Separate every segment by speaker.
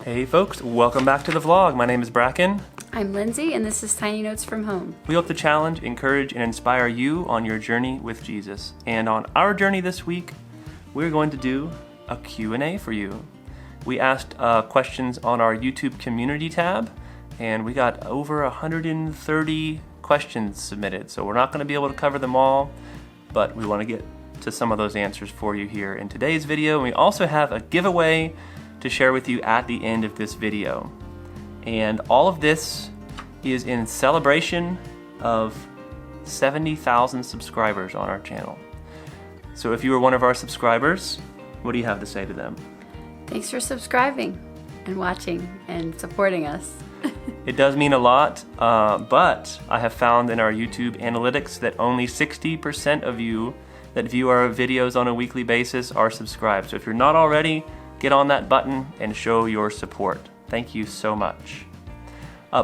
Speaker 1: Hey folks, welcome back to the vlog. My name is Brackin.
Speaker 2: I'm Lindsay, and this is Tiny Notes from Home.
Speaker 1: We hope to challenge, encourage, and inspire you on your journey with Jesus. And on our journey this week, we're going to do a Q&A for you. We asked questions on our YouTube community tab, and we got over 130 questions submitted. So we're not going to be able to cover them all, but we want to get to some of those answers for you here in today's video. And we also have a giveaway to share with you at the end of this video. And all of this is in celebration of 70,000 subscribers on our channel. So if you are one of our subscribers, what do you have to say to them?
Speaker 2: Thanks for subscribing and watching and supporting us.
Speaker 1: It does mean a lot, but I have found in our YouTube analytics that only 60% of you that view our videos on a weekly basis are subscribed. So if you're not already, get on that button and show your support. Thank you so much.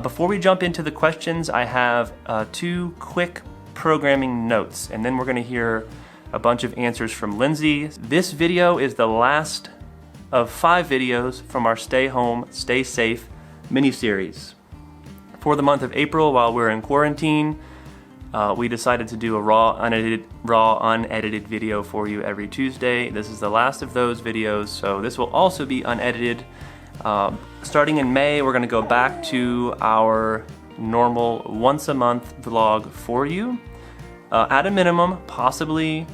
Speaker 1: Before we jump into the questions, I have two quick programming notes, and then we're going to hear a bunch of answers from Lindsay. This video is the last of 5 videos from our Stay Home, Stay Safe mini-series. For the month of April, while we're in quarantine, we decided to do a raw, unedited video for you every Tuesday. This is the last of those videos, so this will also be unedited. Starting in May, we're going to go back to our normal once-a-month vlog for you. At a minimum, possibly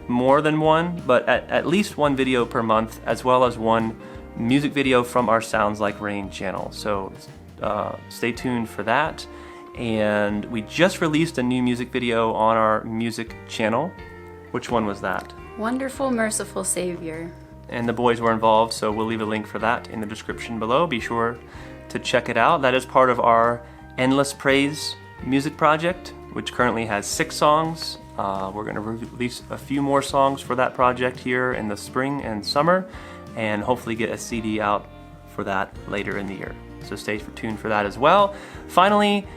Speaker 1: more than one, but at least one video per month, as well as one music video from our Sounds Like Rain channel. So stay tuned for that. And we just released a new music video on our music channel. Which one was that?
Speaker 2: Wonderful, Merciful Savior.
Speaker 1: And the boys were involved, so we'll leave a link for that in the description below. Be sure to check it out. That is part of our Endless Praise music project, which currently has 6 songs. We're going to release a few more songs for that project here in the spring and summer, and hopefully get a CD out for that later in the year. So stay tuned for that as well. Finally,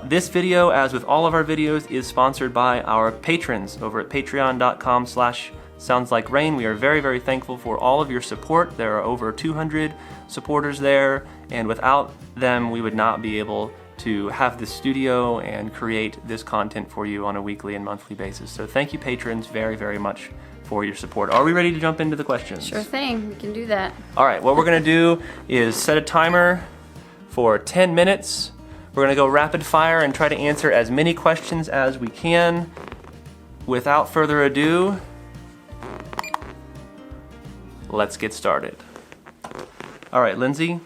Speaker 1: this video, as with all of our videos, is sponsored by our patrons over at patreon.com/soundslike-rain. We are very, very thankful for all of your support. There are over 200 supporters there, and without them, we would not be able to have this studio and create this content for you on a weekly and monthly basis. So thank you, patrons, very, very much for your support. Are we ready to jump into the questions?
Speaker 2: Sure thing, we can do that.
Speaker 1: All right, what we're gonna do is set a timer for 10 minutes. We're gonna go rapid fire and try to answer as many questions as we can. Without further ado, let's get started. All right, Lindsay,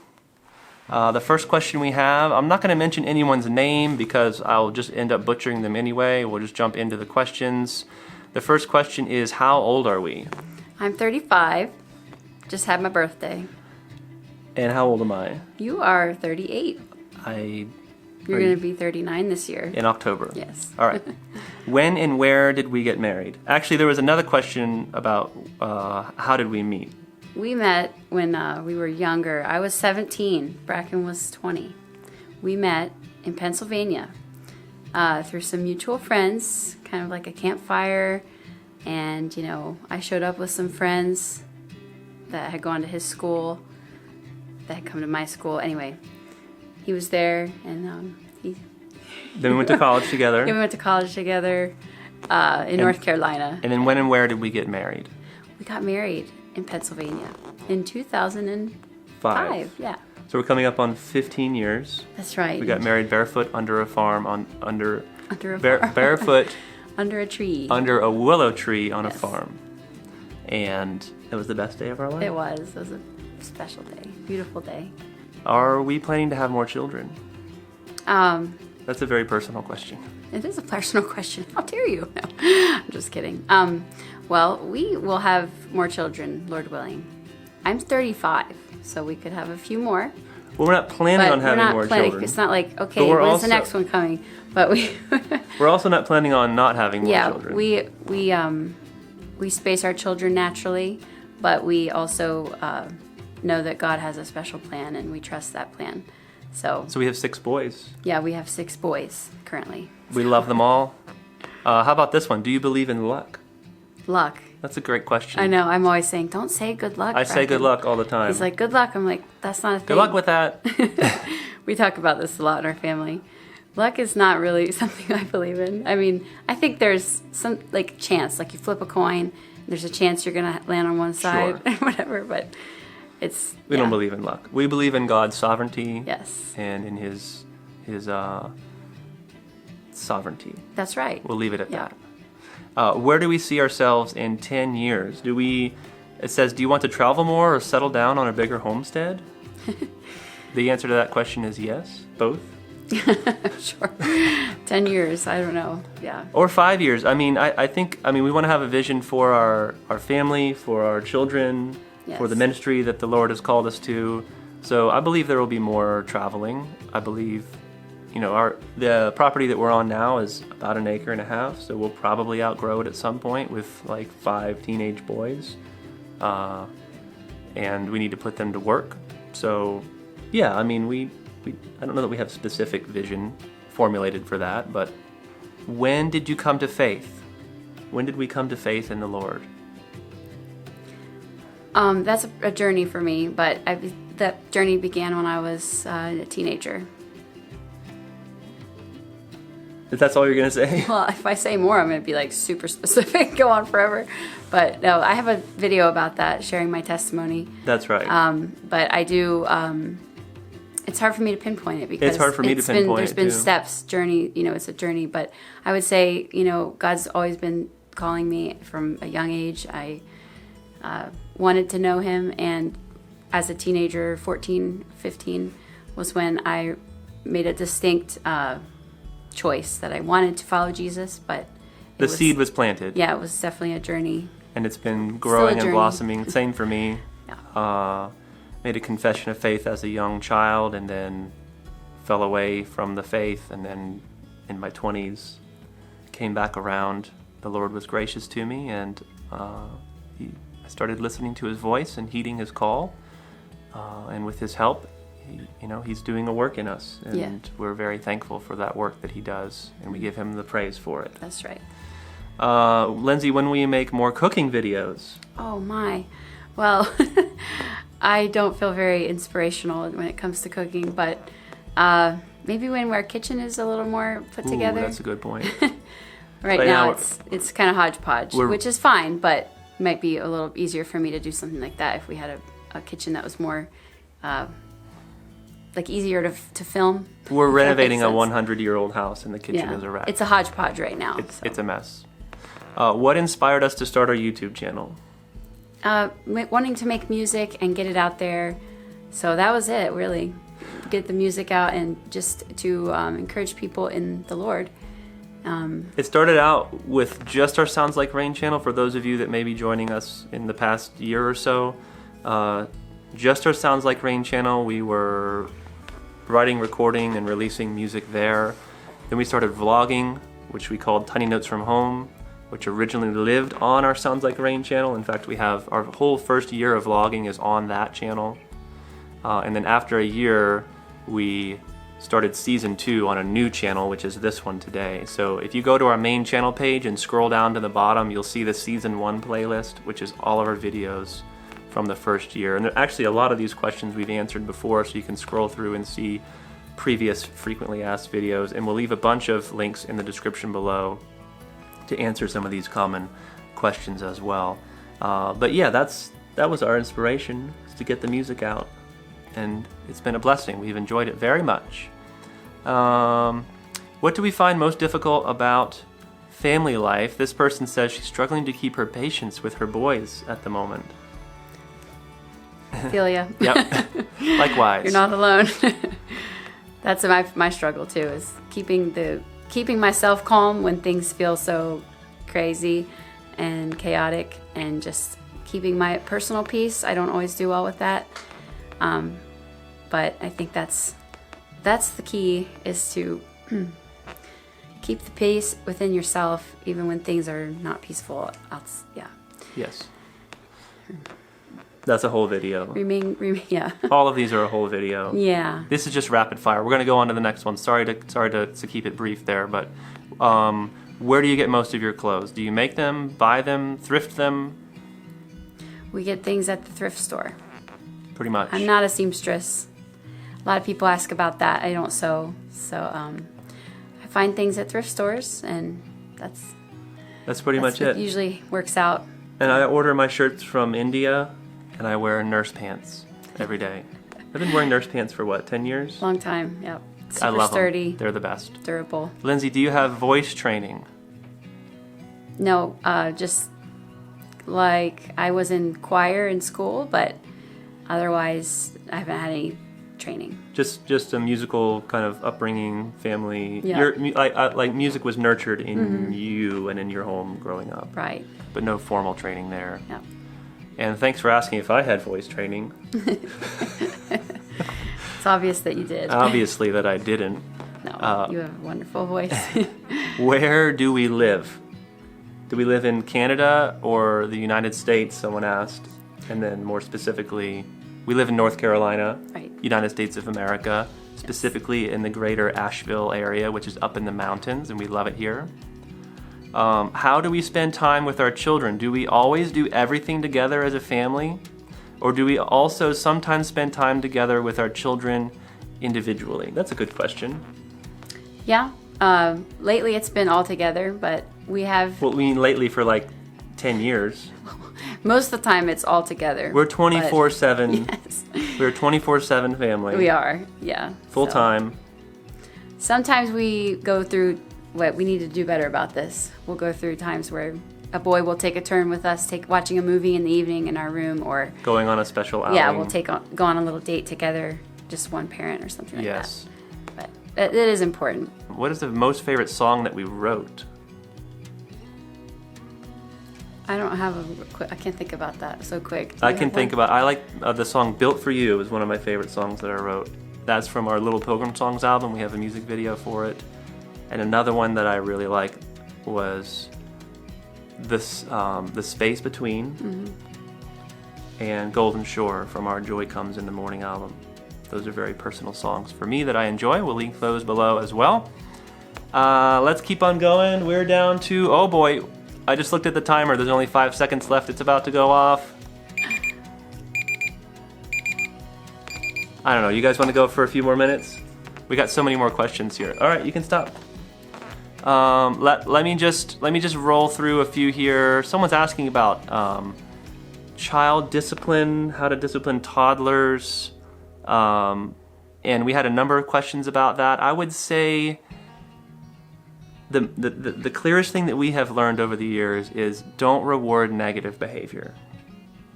Speaker 1: the first question we have, I'm not gonna mention anyone's name because I'll just end up butchering them anyway. We'll just jump into the questions. The first question is, how old are we?
Speaker 2: I'm 35, just had my birthday.
Speaker 1: And how old am I?
Speaker 2: You are 38. You're going to be 39 this year.
Speaker 1: In October.
Speaker 2: Yes.
Speaker 1: All right. When and where did we get married? Actually, there was another question about how did we meet?
Speaker 2: We met when we were younger. I was 17. Brackin was 20. We met in Pennsylvania through some mutual friends, kind of like a campfire. And, you know, I showed up with some friends that had gone to his school, that had come to my school. Anyway, he was there, and
Speaker 1: Then we went to college together.
Speaker 2: we went to college together in North Carolina.
Speaker 1: And then when and where did we get married?
Speaker 2: We got married in Pennsylvania in 2005. Yeah.
Speaker 1: So we're coming up on 15 years.
Speaker 2: That's right.
Speaker 1: We got married barefoot under a farm
Speaker 2: under a farm.
Speaker 1: Barefoot
Speaker 2: under a tree.
Speaker 1: Under a willow tree on a farm. And it was the best day of our life.
Speaker 2: It was. It was a special day. Beautiful day.
Speaker 1: Are we planning to have more children? That's a very personal question.
Speaker 2: It is a personal question. How dare you? No, I'm just kidding. Well, we will have more children, Lord willing. I'm 35, so we could have a few more.
Speaker 1: Well, we're not planning on having more children.
Speaker 2: It's not like, okay, when's the next one coming? But
Speaker 1: we're also not planning on not having more children.
Speaker 2: We space our children naturally, but we also know that God has a special plan, and we trust that plan. So
Speaker 1: we have 6 boys.
Speaker 2: Yeah, we have 6 boys currently.
Speaker 1: We love them all. How about this one? Do you believe in luck?
Speaker 2: Luck.
Speaker 1: That's a great question.
Speaker 2: I know. I'm always saying, don't say good luck.
Speaker 1: I say good luck all the time.
Speaker 2: He's like, good luck. I'm like, that's not a thing.
Speaker 1: Good luck with that.
Speaker 2: We talk about this a lot in our family. Luck is not really something I believe in. I mean, I think there's some like chance, like you flip a coin, there's a chance you're gonna land on one side or whatever. But we
Speaker 1: don't believe in luck. We believe in God's sovereignty.
Speaker 2: Yes.
Speaker 1: And in His sovereignty.
Speaker 2: That's right.
Speaker 1: We'll leave it at that. Where do we see ourselves in 10 years? It says, do you want to travel more or settle down on a bigger homestead? The answer to that question is yes, both.
Speaker 2: Sure. 10 years, I don't know. Yeah.
Speaker 1: Or 5 years. I mean, I think we want to have a vision for our family, for our children, for the ministry that the Lord has called us to. So I believe there will be more traveling. I believe the property that we're on now is about 1.5 acres, so we'll probably outgrow it at some point with like 5 teenage boys, and we need to put them to work. So, yeah, I mean, I don't know that we have specific vision formulated for that, but when did you come to faith? When did we come to faith in the Lord?
Speaker 2: That's a journey for me, but that journey began when I was a teenager.
Speaker 1: That's all you're going to say?
Speaker 2: Well, if I say more, I'm going to be like super specific, go on forever. But no, I have a video about that, sharing my testimony.
Speaker 1: That's right.
Speaker 2: But I do, it's hard for me to pinpoint it because
Speaker 1: it's hard for me to pinpoint it.
Speaker 2: There's been steps, journey, it's a journey. But I would say, God's always been calling me from a young age. I wanted to know Him, and as a teenager, 14, 15, was when I made a distinct choice that I wanted to follow Jesus, but
Speaker 1: the seed was planted.
Speaker 2: Yeah, it was definitely a journey.
Speaker 1: And it's been growing and blossoming. Same for me.
Speaker 2: Yeah.
Speaker 1: Made a confession of faith as a young child and then fell away from the faith, and then in my 20s came back around. The Lord was gracious to me, and I started listening to His voice and heeding His call, and with His help, He's doing a work in us, and we're very thankful for that work that He does, and we give Him the praise for it.
Speaker 2: That's right.
Speaker 1: Lindsay, when will you make more cooking videos?
Speaker 2: Oh my. Well, I don't feel very inspirational when it comes to cooking, but maybe when our kitchen is a little more put together.
Speaker 1: That's a good point.
Speaker 2: Right now it's kind of hodgepodge, which is fine, but it might be a little easier for me to do something like that if we had a kitchen that was more easier to film.
Speaker 1: We're renovating a 100-year-old house, and the kitchen is a wreck.
Speaker 2: It's a hodgepodge right now.
Speaker 1: It's a mess. What inspired us to start our YouTube channel?
Speaker 2: Wanting to make music and get it out there. So that was it, really. Get the music out and just to encourage people in the Lord.
Speaker 1: It started out with just our Sounds Like Rain channel. For those of you that may be joining us in the past year or so, just our Sounds Like Rain channel. We were writing, recording, and releasing music there. Then we started vlogging, which we called Tiny Notes from Home, which originally lived on our Sounds Like Rain channel. In fact, we have our whole first year of vlogging is on that channel. And then after a year, we started season 2 on a new channel, which is this one today. So if you go to our main channel page and scroll down to the bottom, you'll see the season 1 playlist, which is all of our videos from the first year. And actually a lot of these questions we've answered before, so you can scroll through and see previous frequently asked videos. And we'll leave a bunch of links in the description below to answer some of these common questions as well. But yeah, that was our inspiration, is to get the music out. And it's been a blessing. We've enjoyed it very much. What do we find most difficult about family life? This person says she's struggling to keep her patience with her boys at the moment.
Speaker 2: Feel ya.
Speaker 1: Yep. Likewise.
Speaker 2: You're not alone. That's my struggle too, is keeping myself calm when things feel so crazy and chaotic, and just keeping my personal peace. I don't always do well with that. But I think that's the key, is to keep the peace within yourself, even when things are not peaceful. Yeah.
Speaker 1: Yes. That's a whole video.
Speaker 2: Yeah.
Speaker 1: All of these are a whole video.
Speaker 2: Yeah.
Speaker 1: This is just rapid fire. We're going to go on to the next one. Sorry to keep it brief there, but where do you get most of your clothes? Do you make them, buy them, thrift them?
Speaker 2: We get things at the thrift store.
Speaker 1: Pretty much.
Speaker 2: I'm not a seamstress. A lot of people ask about that. I don't sew. So I find things at thrift stores, and
Speaker 1: That's pretty much it.
Speaker 2: Usually works out.
Speaker 1: And I order my shirts from India, and I wear nurse pants every day. I've been wearing nurse pants for 10 years?
Speaker 2: Long time, yep. Super
Speaker 1: I love
Speaker 2: sturdy.
Speaker 1: them. They're the best.
Speaker 2: Durable.
Speaker 1: Lindsay, do you have voice training?
Speaker 2: No, just like I was in choir in school, but otherwise I haven't had any training.
Speaker 1: Just a musical kind of upbringing, family.
Speaker 2: Yeah.
Speaker 1: Like music was nurtured in you and in your home growing up.
Speaker 2: Right.
Speaker 1: But no formal training there.
Speaker 2: Yeah.
Speaker 1: And thanks for asking if I had voice training.
Speaker 2: It's obvious that you did.
Speaker 1: Obviously that I didn't.
Speaker 2: No, you have a wonderful voice.
Speaker 1: Where do we live? Do we live in Canada or the United States? Someone asked. And then more specifically, we live in North Carolina,
Speaker 2: Right.
Speaker 1: United States of America, specifically in the greater Asheville area, which is up in the mountains, and we love it here. How do we spend time with our children? Do we always do everything together as a family? Or do we also sometimes spend time together with our children individually? That's a good question.
Speaker 2: Yeah. Lately it's been all together, but we have...
Speaker 1: Well, we mean lately for 10 years.
Speaker 2: Most of the time it's all together.
Speaker 1: We're 24/7.
Speaker 2: Yes.
Speaker 1: We're a 24/7 family.
Speaker 2: We are, yeah.
Speaker 1: Full time.
Speaker 2: Sometimes we go through what we need to do better about this. We'll go through times where a boy will take a turn with us, watching a movie in the evening in our room, or
Speaker 1: going on a special outing.
Speaker 2: yeah, we'll go on a little date together, just one parent or something like
Speaker 1: yes.
Speaker 2: that. But it is important.
Speaker 1: What is the most favorite song that we wrote?
Speaker 2: I don't have I can't think about that so quick.
Speaker 1: I can think about. I like the song "Built for You" is one of my favorite songs that I wrote. That's from our Little Pilgrim Songs album. We have a music video for it. And another one that I really like was this The Space Between and Golden Shore from our Joy Comes in the Morning album. Those are very personal songs for me that I enjoy. We'll link those below as well. Let's keep on going. We're down to, oh boy, I just looked at the timer. There's only 5 seconds left. It's about to go off. I don't know. You guys want to go for a few more minutes? We got so many more questions here. All right, you can stop. Let me just roll through a few here. Someone's asking about child discipline, how to discipline toddlers, and we had a number of questions about that. I would say the clearest thing that we have learned over the years is don't reward negative behavior.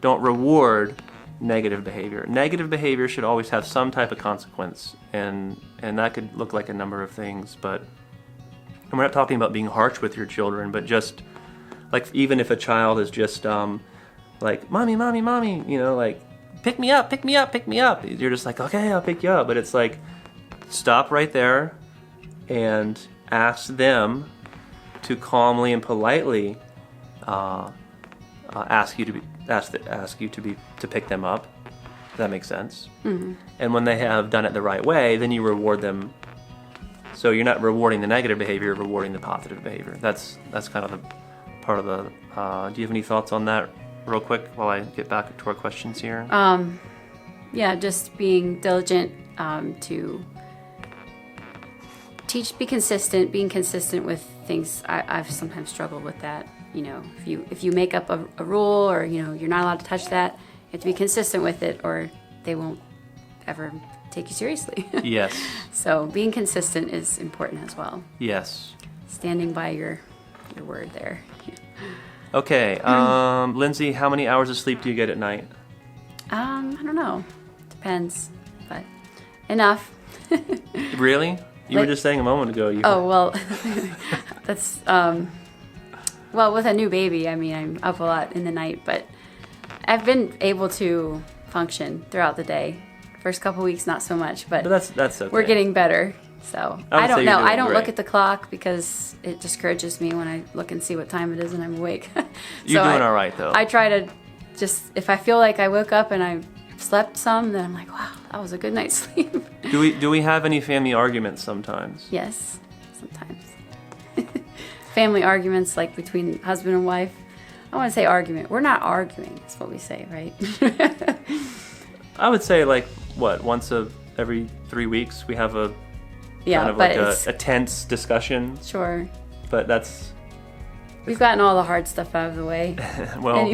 Speaker 1: Don't reward negative behavior. Negative behavior should always have some type of consequence, and that could look like a number of things, but and we're not talking about being harsh with your children, but just like even if a child is just like mommy, mommy, mommy, you know, like pick me up, pick me up, pick me up. You're just like, okay, I'll pick you up, but it's like stop right there and ask them to calmly and politely ask you to pick them up. If that makes sense. Mm-hmm. And when they have done it the right way, then you reward them. So you're not rewarding the negative behavior, you're rewarding the positive behavior. That's kind of the part of the. Do you have any thoughts on that, real quick, while I get back to our questions here?
Speaker 2: Yeah, just being diligent to be consistent. Being consistent with things. I've sometimes struggled with that. You know, if you make up a rule, or you know you're not allowed to touch that, you have to be consistent with it, or they won't ever take you seriously.
Speaker 1: Yes.
Speaker 2: So being consistent is important as well.
Speaker 1: Yes.
Speaker 2: Standing by your word there.
Speaker 1: Okay, Lindsay, how many hours of sleep do you get at night?
Speaker 2: I don't know. Depends, but enough.
Speaker 1: Really? You were just saying a moment ago.
Speaker 2: Well, that's well, with a new baby, I mean, I'm up a lot in the night, but I've been able to function throughout the day. First couple weeks, not so much, but
Speaker 1: that's okay.
Speaker 2: We're getting better. So I don't know. I don't
Speaker 1: great.
Speaker 2: look at the clock because it discourages me when I look and see what time it is and I'm awake.
Speaker 1: You're doing all right, though.
Speaker 2: I try to just, if I feel like I woke up and I slept some, then I'm like, wow, that was a good night's sleep.
Speaker 1: Do we have any family arguments sometimes?
Speaker 2: Yes, sometimes. Family arguments like between husband and wife. I want to say argument. We're not arguing. That's what we say, right?
Speaker 1: I would say like once every 3 weeks we have a kind of
Speaker 2: but
Speaker 1: like a tense discussion.
Speaker 2: Sure.
Speaker 1: But
Speaker 2: we've gotten all the hard stuff out of the way.
Speaker 1: Well,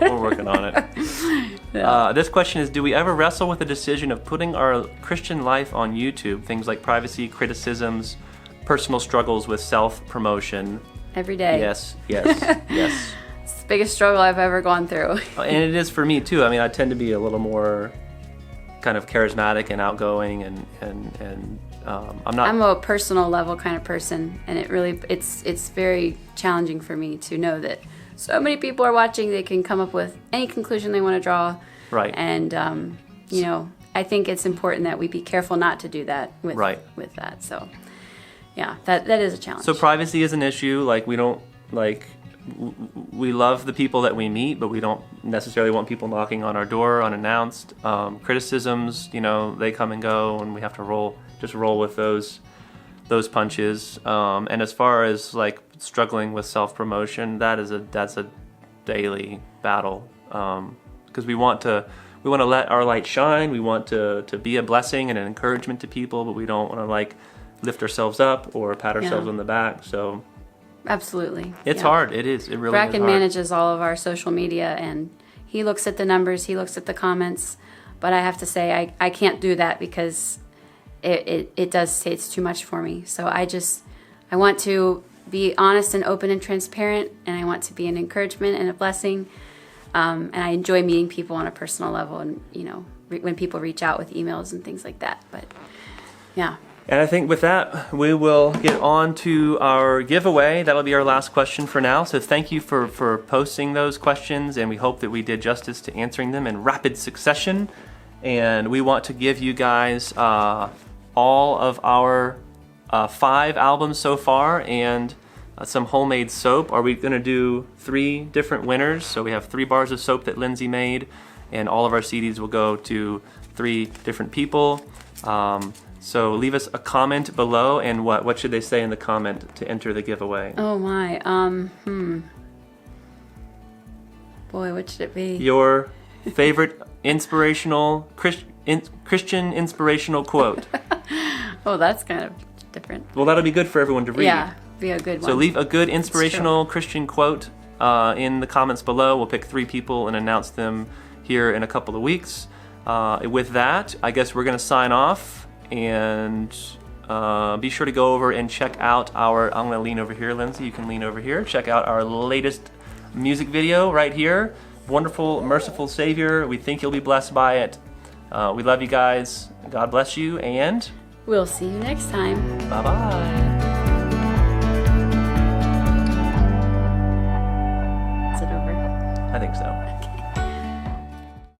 Speaker 1: we're working on it.
Speaker 2: Yeah.
Speaker 1: This question is, do we ever wrestle with the decision of putting our Christian life on YouTube? Things like privacy, criticisms, personal struggles with self-promotion.
Speaker 2: Every day.
Speaker 1: Yes.
Speaker 2: It's the biggest struggle I've ever gone through.
Speaker 1: And it is for me too. I mean, I tend to be a little more kind of charismatic and outgoing, and I'm
Speaker 2: a personal level kind of person, and it's very challenging for me to know that so many people are watching. They can come up with any conclusion they want to draw.
Speaker 1: Right.
Speaker 2: And I think it's important that we be careful not to do that with that. So yeah, that is a challenge.
Speaker 1: So privacy is an issue. Like, we don't we love the people that we meet, but we don't necessarily want people knocking on our door unannounced. Criticisms, they come and go, and we have to roll with those punches. And as far as like struggling with self-promotion, that's a daily battle, because we want to let our light shine. We want to be a blessing and an encouragement to people, but we don't want to like lift ourselves up or pat ourselves on the back. So
Speaker 2: absolutely,
Speaker 1: it's hard. It is. It really
Speaker 2: Brackin
Speaker 1: is hard.
Speaker 2: manages all of our social media, and he looks at the numbers, he looks at the comments. But I have to say, I can't do that because it does say it's too much for me. So I want to be honest and open and transparent, and I want to be an encouragement and a blessing. And I enjoy meeting people on a personal level, and when people reach out with emails and things like that. But yeah.
Speaker 1: And I think with that, we will get on to our giveaway. That'll be our last question for now. So thank you for posting those questions, and we hope that we did justice to answering them in rapid succession. And we want to give you guys all of our 5 albums so far, and some homemade soap. Are we going to do 3 different winners? So we have 3 bars of soap that Lindsay made, and all of our CDs will go to 3 different people. So leave us a comment below, and what should they say in the comment to enter the giveaway?
Speaker 2: Oh my, boy, what should it be?
Speaker 1: Your favorite inspirational Christian inspirational quote.
Speaker 2: Oh, that's kind of different.
Speaker 1: Well, that'll be good for everyone to read.
Speaker 2: Yeah, be a good one.
Speaker 1: So leave a good inspirational Christian quote in the comments below. We'll pick 3 people and announce them here in a couple of weeks. With that, I guess we're going to sign off. And be sure to go over and check out I'm going to lean over here, Lindsay. You can lean over here. Check out our latest music video right here. Wonderful, Merciful Savior. We think you'll be blessed by it. We love you guys. God bless you, and
Speaker 2: we'll see you next time.
Speaker 1: Bye-bye.
Speaker 2: Is it over?
Speaker 1: I think so.